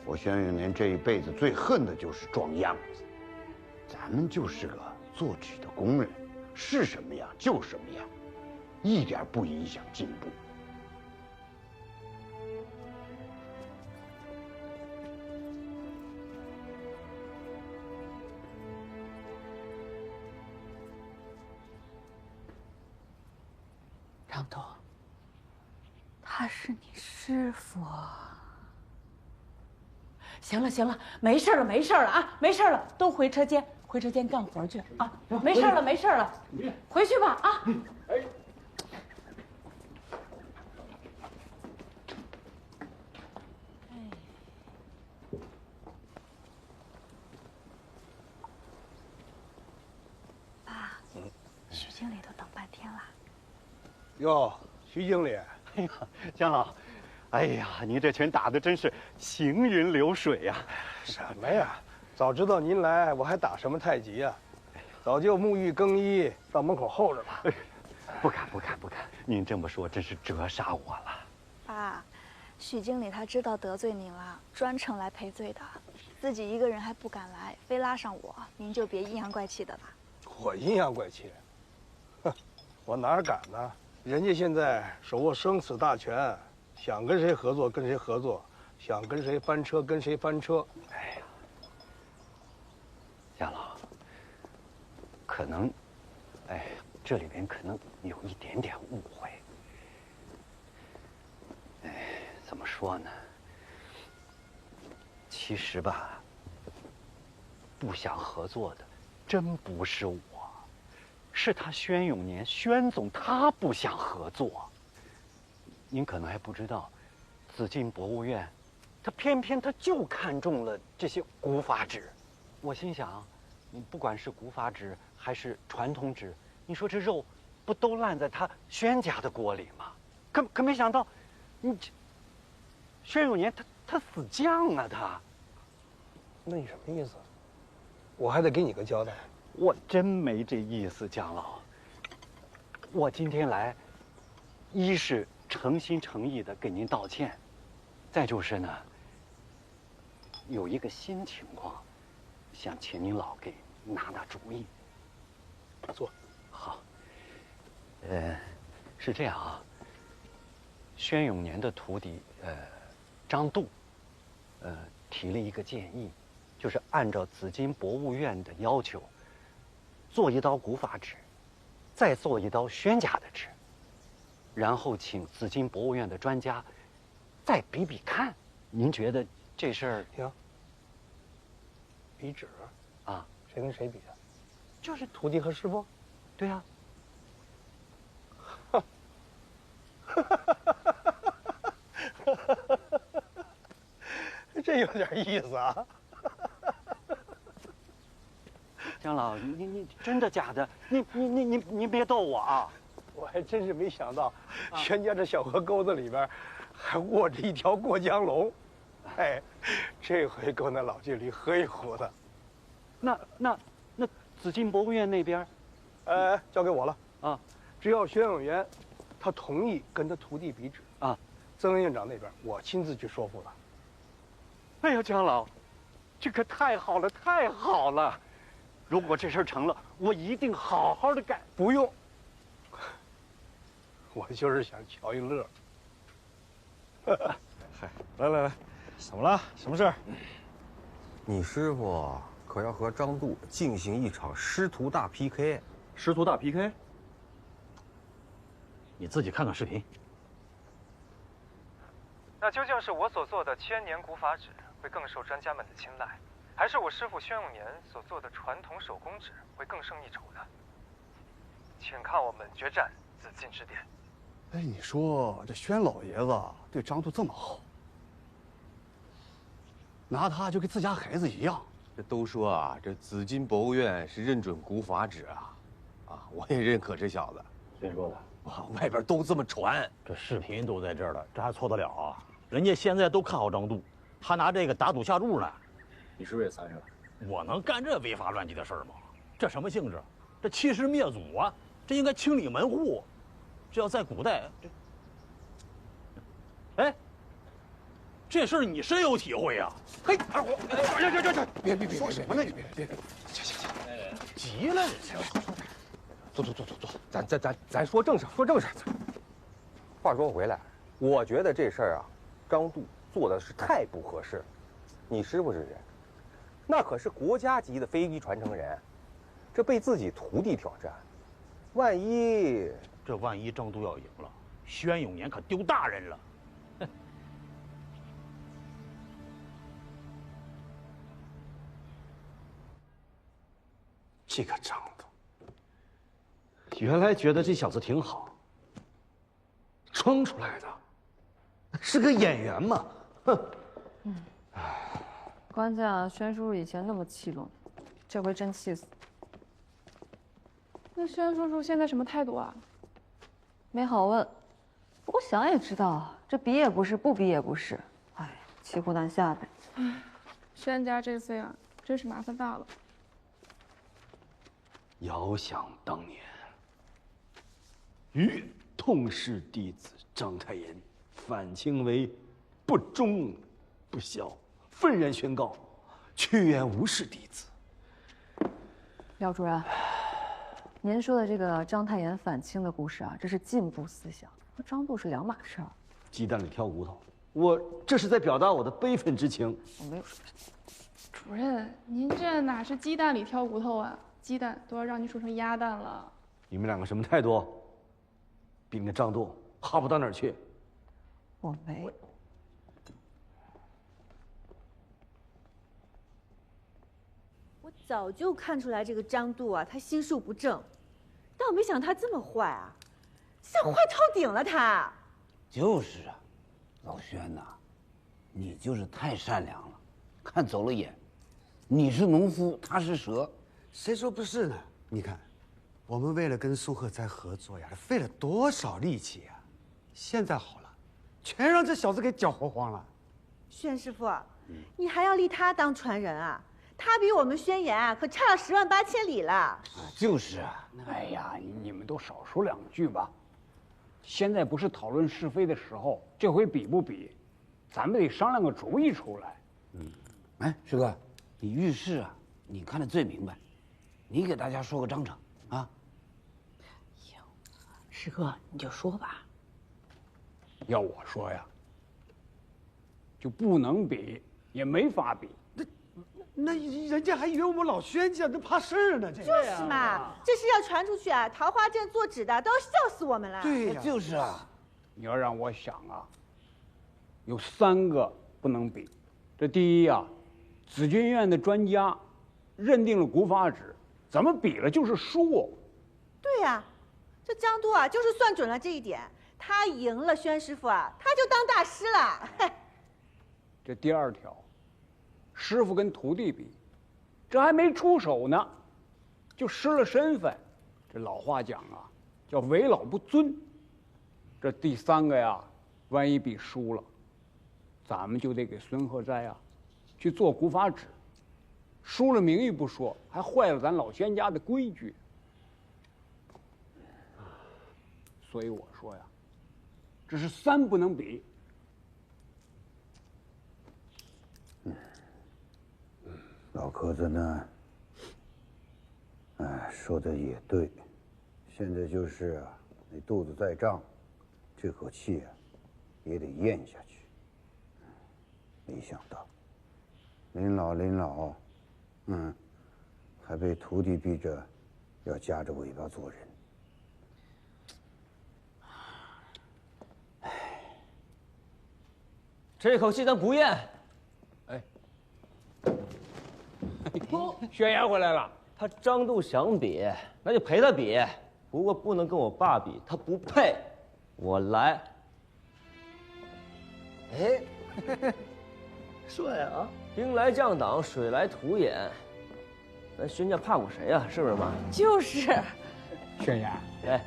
我宣永年这一辈子最恨的就是装样子。咱们就是个做纸的工人，是什么样就什么样，一点不影响进步。张度，他是你师傅。行了行了，没事了没事了啊，没事了，都回车间干活去啊！没事了没事了，回去吧啊！爸，徐经理都等半天了。哟，徐经理，哎呀，姜老，哎呀，您这拳打的真是行云流水呀！什么呀？早知道您来，我还打什么太极呀？早就沐浴更衣，到门口候着了。不敢，您这么说真是折煞我了。爸，许经理他知道得罪您了，专程来赔罪的，自己一个人还不敢来，非拉上我，您就别阴阳怪气的了。我阴阳怪气？哼，我哪敢呢？人家现在手握生死大权，想跟谁合作跟谁合作，想跟谁翻车跟谁翻车。哎呀，姜老，可能，这里边可能有一点点误会。怎么说呢？其实吧，不想合作的，真不是我。是他宣永年，宣总他不想合作。您可能还不知道，紫禁博物院，他偏偏就看中了这些古法纸。我心想，不管是古法纸还是传统纸，你说这肉不都烂在他宣家的锅里吗？可没想到，宣永年他死犟啊他。那你什么意思？我还得给你个交代。我真没这意思，姜老。我今天来，一是诚心诚意的给您道歉，再就是呢，有一个新情况，想请您老给拿主意。坐。好。是这样啊。宣永年的徒弟张度，提了一个建议，就是按照紫禁博物院的要求。做一刀古法纸，再做一刀宣家的纸，然后请紫金博物院的专家再比比看。您觉得这事儿行？比纸啊，谁跟谁比啊？就是徒弟和师傅。对呀。这有点意思啊！姜老，你真的假的？你别逗我啊！我还真是没想到，轩家这小河沟子里边还卧着一条过江龙。哎，这回够那老距离喝一壶的。那紫金博物院那边，交给我了啊！只要宣永元他同意跟他徒弟比纸啊，曾院长那边我亲自去说服了。哎呀，姜老，这可太好了，太好了！如果这事儿成了，我一定好好的干。不用，我就是想瞧一乐。嗨，来，怎么了？什么事儿？你师傅可要和张度进行一场师徒大 PK。师徒大 PK？ 你自己看看视频。那究竟是我所做的千年古法纸会更受专家们的青睐，还是我师父宣永年所做的传统手工纸会更胜一筹呢？请看我们决战紫禁之巅。哎，你说这宣老爷子对张度这么好，拿他就跟自家孩子一样。这都说啊，这紫金博物院是认准古法纸啊，我也认可这小子。谁说的？外边都这么传，这视频都在这儿了，这还错得了啊？人家现在都看好张度，还拿这个打赌下注呢。你是不是也参与了？我能干这违法乱纪的事儿吗？这什么性质？这欺师灭祖啊！这应该清理门户。这要在古代，这事儿你深有体会啊！嘿，二虎，别说什么呢？你别，行，急了，坐，咱说正事，说正事。话说回来，我觉得这事儿啊，张度做的是太不合适。你师傅是谁？那可是国家级的飞机传承人，这被自己徒弟挑战，万一张度要赢了，宣永年可丢大人了。这个张度，原来觉得这小子挺好，装出来的，是个演员嘛，哼。关键啊，宣叔叔以前那么气论，这回真气死。那宣叔叔现在什么态度啊？没好问，不过想也知道，这比也不是，不比也不是，哎，骑虎难下呗。唉，宣家这次呀，真是麻烦大了。遥想当年，与痛失弟子章太炎，反清为不忠不孝，愤然宣告，屈原无视弟子。廖主任，您说的这个章太炎反清的故事啊，这是进步思想，和张度是两码事儿。鸡蛋里挑骨头，我这是在表达我的悲愤之情。我没有说。主任，您这哪是鸡蛋里挑骨头啊？鸡蛋都要让您说成鸭蛋了。你们两个什么态度？比那张度好不到哪儿去。我没。我早就看出来这个张度啊，他心术不正，但我没想到他这么坏啊，这坏透顶了他。就是啊，老宣呐，你就是太善良了，看走了眼。你是农夫，他是蛇，谁说不是呢？你看，我们为了跟苏鹤哉合作呀，费了多少力气呀！现在好了，全让这小子给搅和慌了。宣师傅，你还要立他当传人啊？他比我们宣言啊，可差了10万8千里了。就是啊。哎呀，你们都少说2句吧。现在不是讨论是非的时候，这回比不比，咱们得商量个主意出来。哎，师哥，你遇事啊，你看得最明白，你给大家说个章程啊。师哥，你就说吧。要我说呀，就不能比，也没法比。那人家还以为我们老宣家这怕事儿呢，这就是嘛，这事要传出去啊，桃花镇做纸的都要笑死我们了。对呀，就是啊。你要让我想啊，有3个不能比。这第一啊，紫金院的专家认定了古法纸，怎么比了就是输哦。对呀，这张都啊，就是算准了这一点，他赢了宣师傅啊，他就当大师了。这第2条，师傅跟徒弟比，这还没出手呢，就失了身份。这老话讲啊，叫为老不尊。这第3个呀，万一比输了，咱们就得给孙鹤斋啊去做古法纸，输了名誉不说，还坏了咱老宣家的规矩。所以我说呀，这是3不能比。老壳子呢？哎，说的也对，现在就是啊，你肚子再胀，这口气啊，也得咽下去。没想到，临老，还被徒弟逼着要夹着尾巴做人。这口气咱不咽。宣言回来了。他张度想比，那就陪他比，不过不能跟我爸比，他不配。我来。哎，帅啊！兵来将挡，水来土掩。咱宣家怕过谁呀？是不是妈？就是。宣言，哎，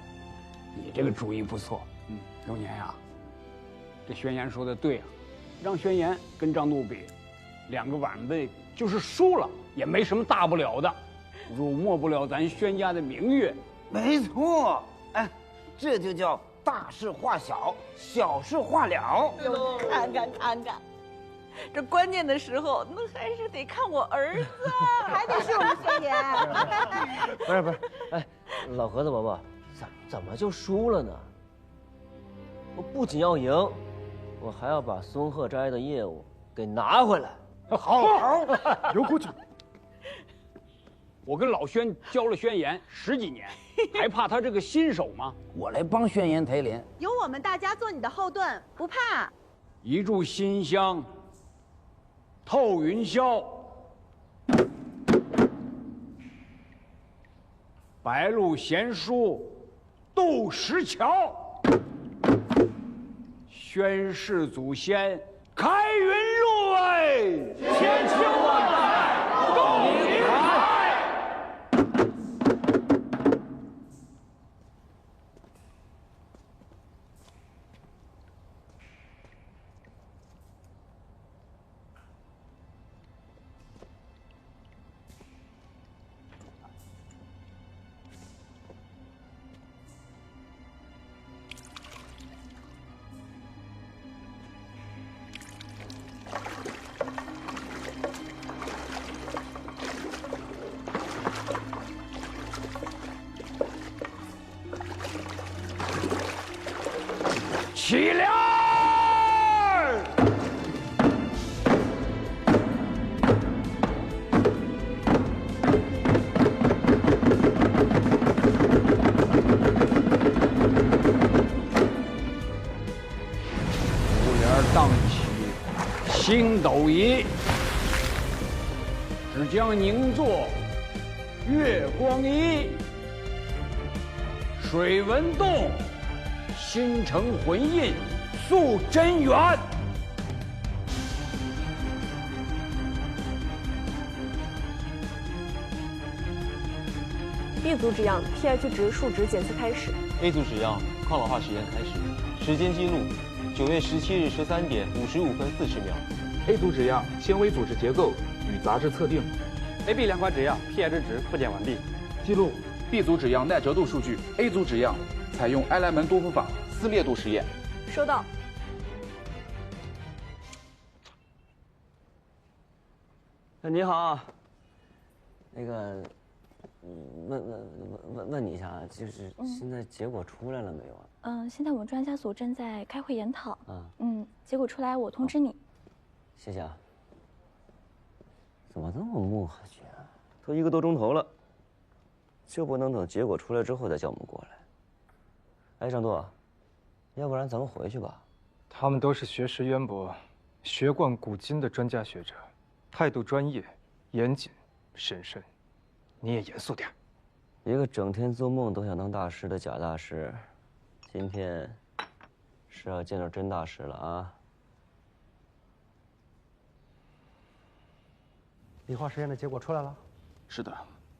你这个主意不错。永年呀，这宣言说的对啊，让宣言跟张度比，2个晚辈就是输了也没什么大不了的。辱没不了咱宣家的名誉。没错，哎，这就叫大事化小，小事化了。看看，这关键的时候，那还是得看我儿子，还得是我们宣言。不是，哎，老盒子伯伯，怎么就输了呢？我不仅要赢，我还要把孙鹤斋的业务给拿回来。好，有规矩。我跟老宣交了宣言10几年，还怕他这个新手吗？我来帮宣言抬脸，有我们大家做你的后盾，不怕。一炷馨香透云霄，白鹿贤书渡石桥，宣誓祖先开云路，哎，千秋万代共宁海。起来！荡起星斗仪，只将凝作月光一。水纹动，星辰魂印塑真元。B 组纸样 pH 值数值检测开始。 A 组纸样抗老化实验开始，时间记录9月17日13点55分40秒。A 组纸样纤维组织结构与杂质测定。 AB 2款纸样 pH 值复检完毕。记录 B 组纸样耐折度数据。A 组纸样采用埃莱门多夫法撕裂度实验。收到。你好，那个，问你一下啊，就是现在结果出来了没有啊？现在我们专家组正在开会研讨。啊，结果出来我通知你。谢谢啊。怎么这么磨下去啊？都1个多钟头了，就不能等结果出来之后再叫我们过来？哎，张舵，要不然咱们回去吧。他们都是学识渊博、学贯古今的专家学者，态度专业、严谨、审慎。你也严肃点。一个整天做梦都想当大师的假大师，今天是要见到真大师了啊！理化实验的结果出来了。是的，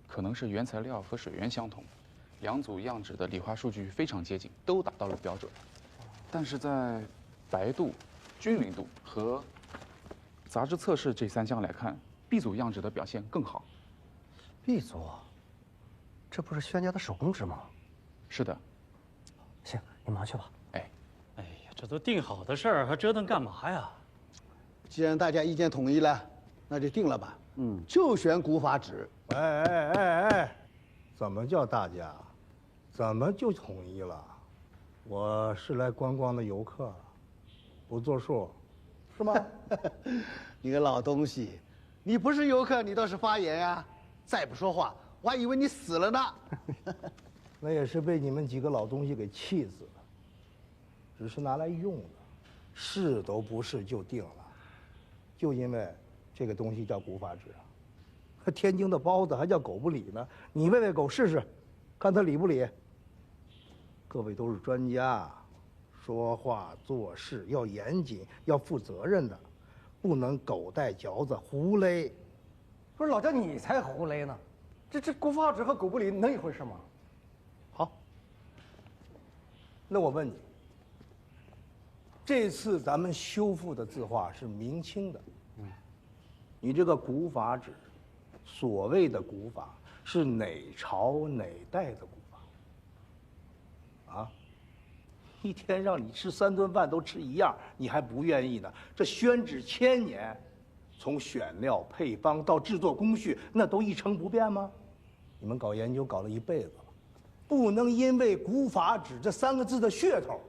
可能是原材料和水源相同，两组样纸的理化数据非常接近，都达到了标准。但是在白度、均匀度和杂质测试这3项来看，B 组样纸的表现更好。B 组，这不是轩家的手工纸吗？是的。行，你忙去吧。哎呀，这都定好的事儿，还折腾干嘛呀？既然大家意见统一了，那就定了吧。就选古法纸。哎，怎么叫大家？怎么就统一了？我是来观光的游客，不作数，是吗？你个老东西，你不是游客，你倒是发言呀！再不说话，我还以为你死了呢。那也是被你们几个老东西给气死了，只是拿来用的，试都不试就定了，就因为这个东西叫古法纸啊。天津的包子还叫狗不理呢，你喂喂狗试试，看它理不理。各位都是专家，说话做事要严谨，要负责任的，不能狗带嚼子胡勒。不是老姜，你才胡勒呢！这古法纸和狗不理能一回事吗？好，那我问你，这次咱们修复的字画是明清的，你这个古法纸，所谓的古法是哪朝哪代的古法？啊？一天让你吃3顿饭都吃一样，你还不愿意呢？这宣纸1000年，从选料、配方到制作工序，那都一成不变吗？你们搞研究搞了一辈子了，不能因为古法纸这3个字的噱头，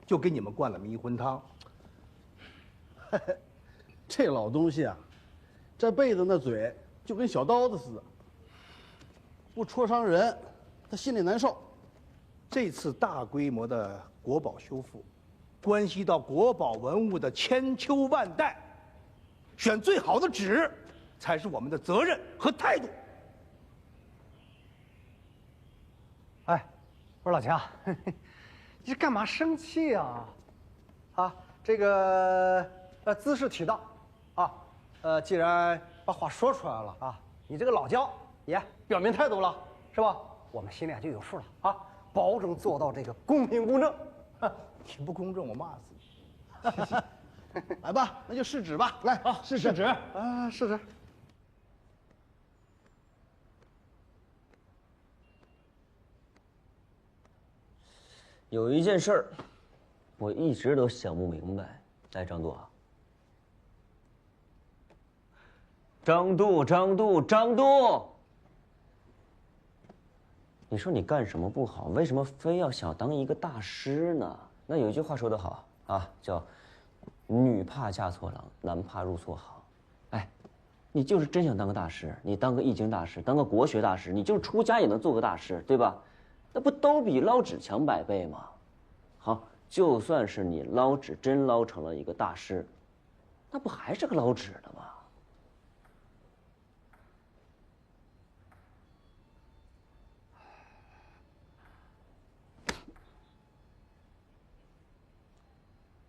就给你们灌了迷魂汤。这老东西啊，这辈子那嘴就跟小刀子似的，不戳伤人，他心里难受。这次大规模的国宝修复，关系到国宝文物的千秋万代，选最好的纸，才是我们的责任和态度。哎，我说老姜，你这干嘛生气啊？啊，这个姿势体大，啊，既然把话说出来了啊，你这个老姜也表明态度了，是吧？我们心里就有数了啊，保证做到这个公平公正。你不公正，我骂死你！来吧，那就试纸吧。来，试纸啊，试纸。有一件事儿，我一直都想不明白。来，张度啊，张度，你说你干什么不好？为什么非要想当一个大师呢？那有一句话说得好啊，叫“女怕嫁错郎，男怕入错行”。哎，你就是真想当个大师，你当个易经大师，当个国学大师，你就是出家也能做个大师，对吧？那不都比捞纸强100倍吗？好，就算是你捞纸真捞成了一个大师，那不还是个捞纸的吗？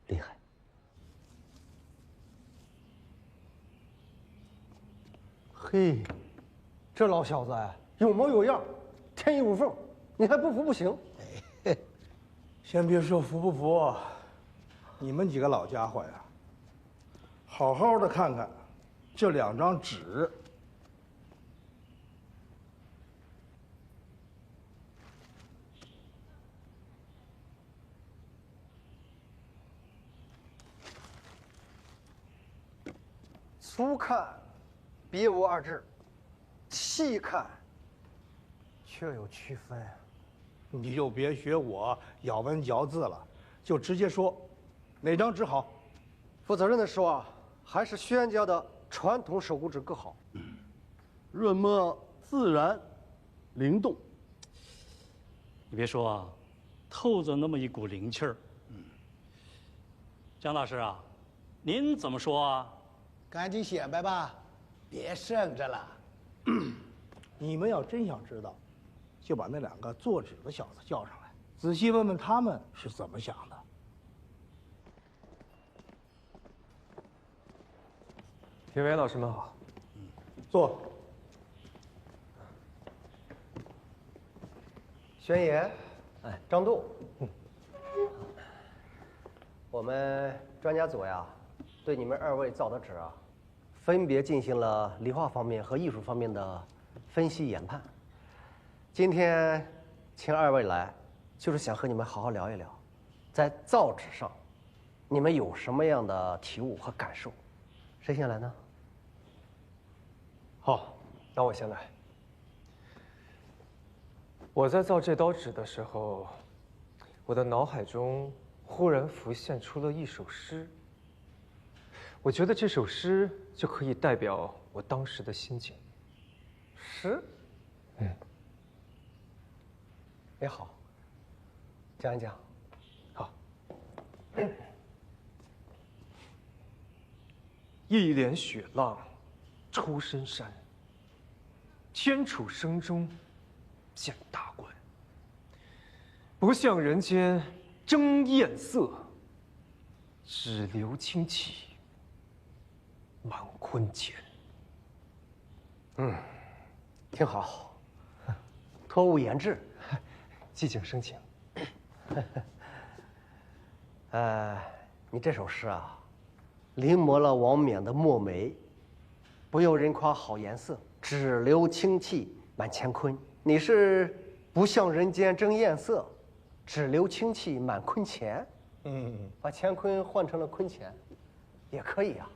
厉害！嘿，这老小子哎，有模有样，天衣无缝，你还不服不行。先别说服不服，你们几个老家伙呀，好好的看看这2张纸。粗看别无二致，细看却有区分。你就别学我咬文嚼字了，就直接说哪张纸好。负责任的说啊，还是轩家的传统手工纸更好。润墨自然，灵动。你别说啊，透着那么一股灵气儿。姜老师啊，您怎么说啊？赶紧显摆吧，别剩着了。你们要真想知道，就把那2个做纸的小子叫上来，仔细问问他们是怎么想的。评委老师们好，坐。宣言，张度，我们专家组呀，对你们2位造的纸啊，分别进行了理化方面和艺术方面的分析研判。今天请2位来，就是想和你们好好聊一聊，在造纸上，你们有什么样的体悟和感受？谁先来呢？好，那我先来。我在造这刀纸的时候，我的脑海中忽然浮现出了一首诗。我觉得这首诗就可以代表我当时的心境。诗？也好，讲一讲。好。一帘雪浪出深山，天楚声中见大观。不向人间争艳色，只留清气满坤前。挺好，托物言志，寂静生情。你这首诗啊，临摹了王冕的墨梅，不由人夸好颜色，只留清气满乾坤。你是不向人间争艳色，只留清气满坤乾。把乾坤换成了坤乾，也可以啊。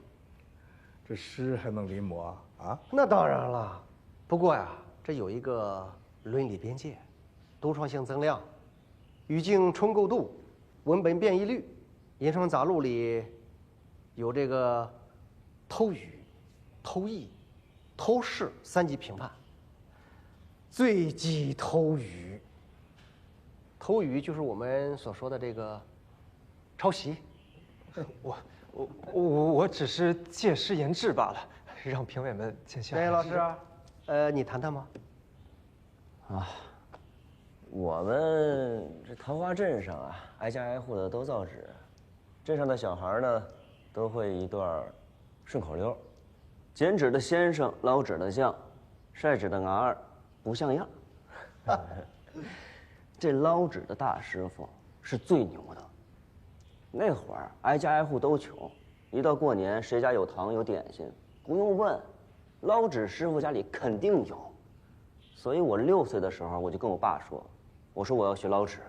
这诗还能临摹啊？啊？那当然了，不过呀，这有一个伦理边界，独创性增量，语境充够度，文本变异率。《银川杂录》里有这个偷语、偷译、偷视3级评判，最忌偷语。偷语就是我们所说的这个抄袭。我只是借诗言志罢了，让评委们见笑。老师，你谈谈吗？我们这桃花镇上啊，挨家挨户的都造纸，镇上的小孩呢，都会一段顺口溜：剪纸的先生，捞纸的匠，晒纸的伢儿不像样。这捞纸的大师傅是最牛的。那会儿挨家挨户都穷，一到过年，谁家有糖有点心，不用问，捞纸师傅家里肯定有。所以我6岁的时候，我就跟我爸说，我说我要学捞纸，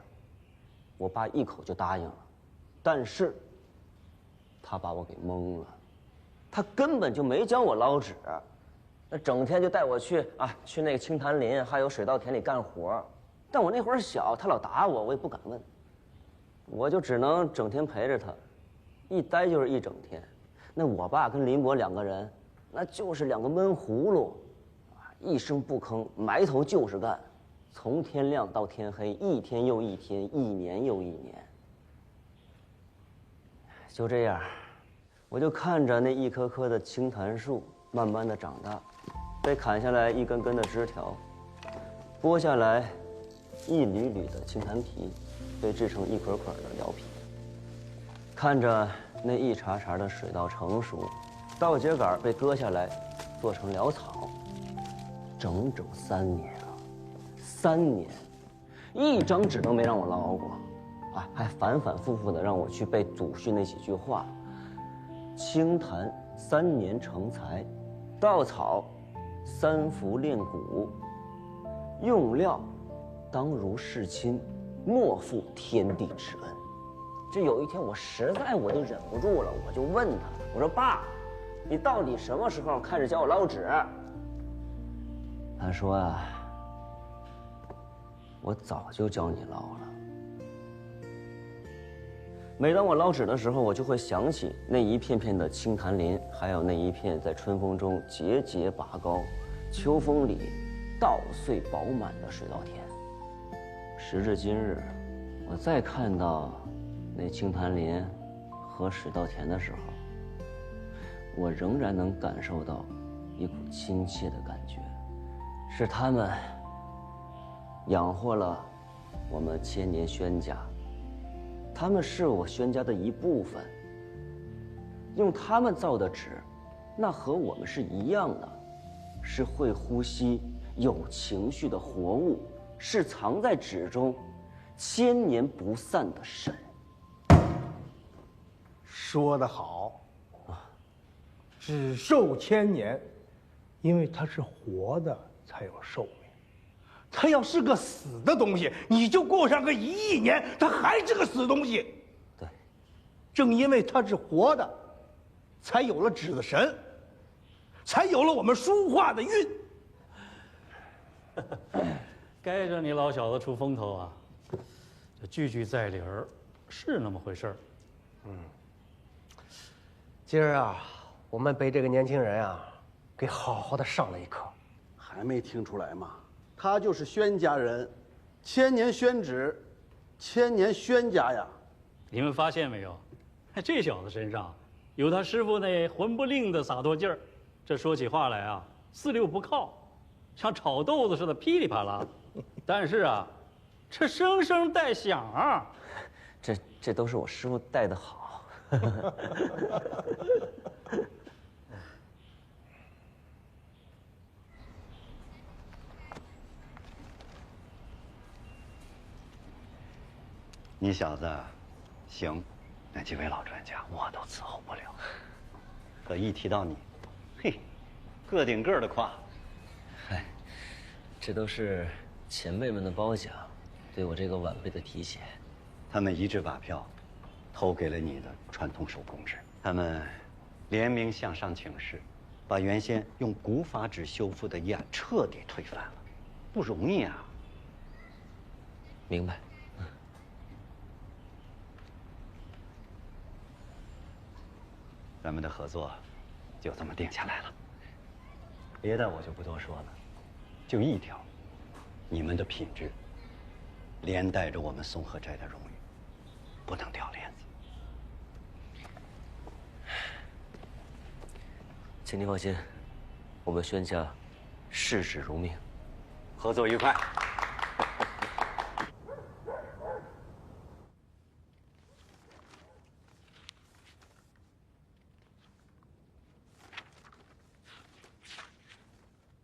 我爸一口就答应了，但是他把我给蒙了，他根本就没教我捞纸，那整天就带我去那个青潭林还有水稻田里干活，但我那会儿小，他老打我，我也不敢问，我就只能整天陪着他，一待就是一整天。那我爸跟林伯2个人，那就是2个闷葫芦，一声不吭，埋头就是干，从天亮到天黑，一天又一天，一年又一年。就这样，我就看着那一棵棵的青檀树慢慢的长大，被砍下来一根根的枝条，剥下来一缕缕的青檀皮，被制成一捆捆的蓼皮。看着那一茬茬的水稻成熟，稻秸秆被割下来做成潦草，整整3年啊，3年，一张纸都没让我捞过，还反反复复的让我去背祖训那几句话：清谈3年成才，稻草3伏炼骨，用料当如世亲，莫负天地之恩。这有一天我实在我就忍不住了，我就问他，我说爸，你到底什么时候开始教我捞纸？他说啊，我早就教你捞了。每当我捞纸的时候，我就会想起那一片片的青檀林，还有那一片在春风中节节拔高，秋风里稻穗饱满的水稻田。时至今日，我再看到那青檀林喝水稻田的时候，我仍然能感受到一股亲切的感觉，是他们养活了我们千年宣家，他们是我宣家的一部分。用他们造的纸，那和我们是一样的，是会呼吸、有情绪的活物，是藏在纸中、千年不散的神。说得好，纸寿千年，因为它是活的才有寿命。它要是个死的东西，你就过上个1亿年，它还是个死东西。对，正因为它是活的，才有了纸的神，才有了我们书画的韵。该让你老小子出风头啊！这句句在理儿，是那么回事儿。今儿啊，我们被这个年轻人啊，给好好的上了一课。还没听出来吗？他就是宣家人，千年宣纸，千年宣家呀！你们发现没有？这小子身上有他师傅那混不吝的洒脱劲儿，这说起话来啊，四溜不靠，像炒豆子似的噼里啪啦。但是啊，这声声带响啊！这都是我师傅带的好。你小子，行，那几位老专家我都伺候不了。可一提到你，嘿，个顶个的夸。嗨，这都是前辈们的褒奖，对我这个晚辈的提携。他们一致把票投给了你的传统手工纸，他们联名向上请示，把原先用古法纸修复的议案彻底推翻了，不容易啊。明白。咱们的合作就这么定下来了，别的我就不多说了，就一条，你们的品质连带着我们松鹤斋的荣誉，不能掉链子。请您放心，我们宣家视纸如命，合作愉快。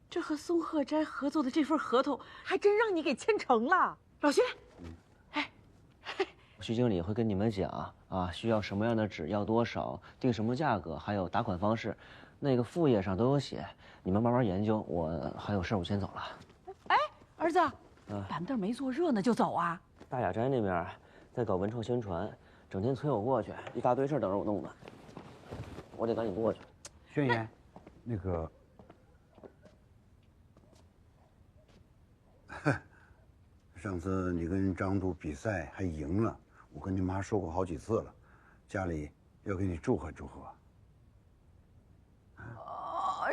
这和松鹤斋合作的这份合同，还真让你给签成了，老薛。徐经理会跟你们讲啊，需要什么样的纸，要多少，定什么价格，还有打款方式，那个副页上都有写，你们慢慢研究。我还有事，我先走了。哎，儿子，板凳没坐热呢就走啊？大雅斋那边在搞文创宣传，整天催我过去，一大堆事等着我弄呢，我得赶紧过去。轩辕，那个。上次你跟张度比赛还赢了，我跟你妈说过好几次了，家里要给你祝贺祝贺。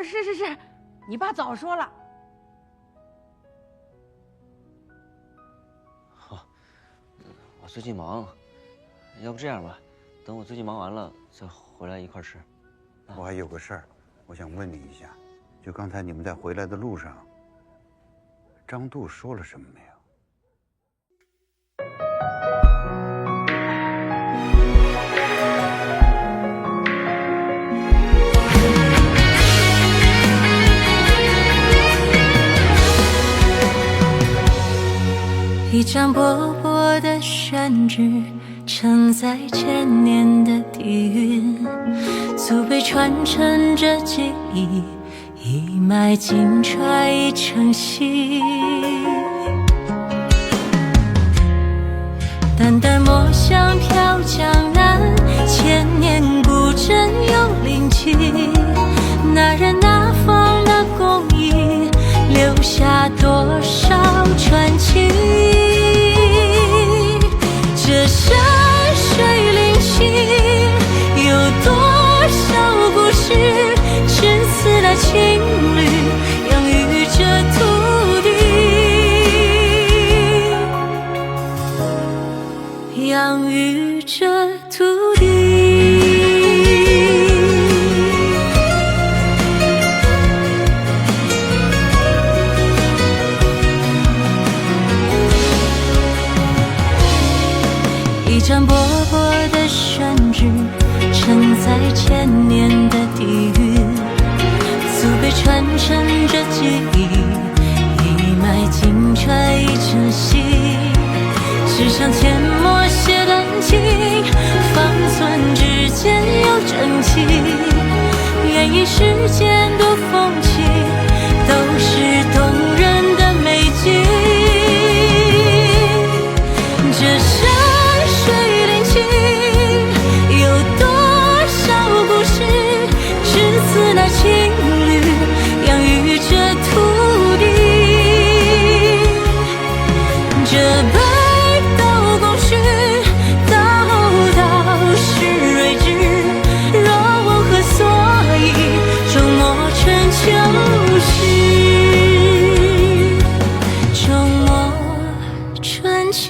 是，你爸早说了。好，我最近忙，要不这样吧，等我最近忙完了再回来一块吃。我还有个事儿，我想问你一下，就刚才你们在回来的路上，张度说了什么没有？一张薄薄的宣纸，承载千年的底蕴，祖辈传承着记忆，一脉金揣一成戏。淡淡墨香飘江南，千年古镇有灵气。那人那方那工艺，留下多少传奇？这山水灵犀，有多少故事？只此那情侣养育着土地，养育着土地。像阡陌写感情，方寸之间有真情。愿以世间多风情，都是动人的美景。这山水灵气，有多少故事，至此那情侣养育着土地。这北斗共须，道道是睿智。若问何所以，终莫春秋时，终莫春秋。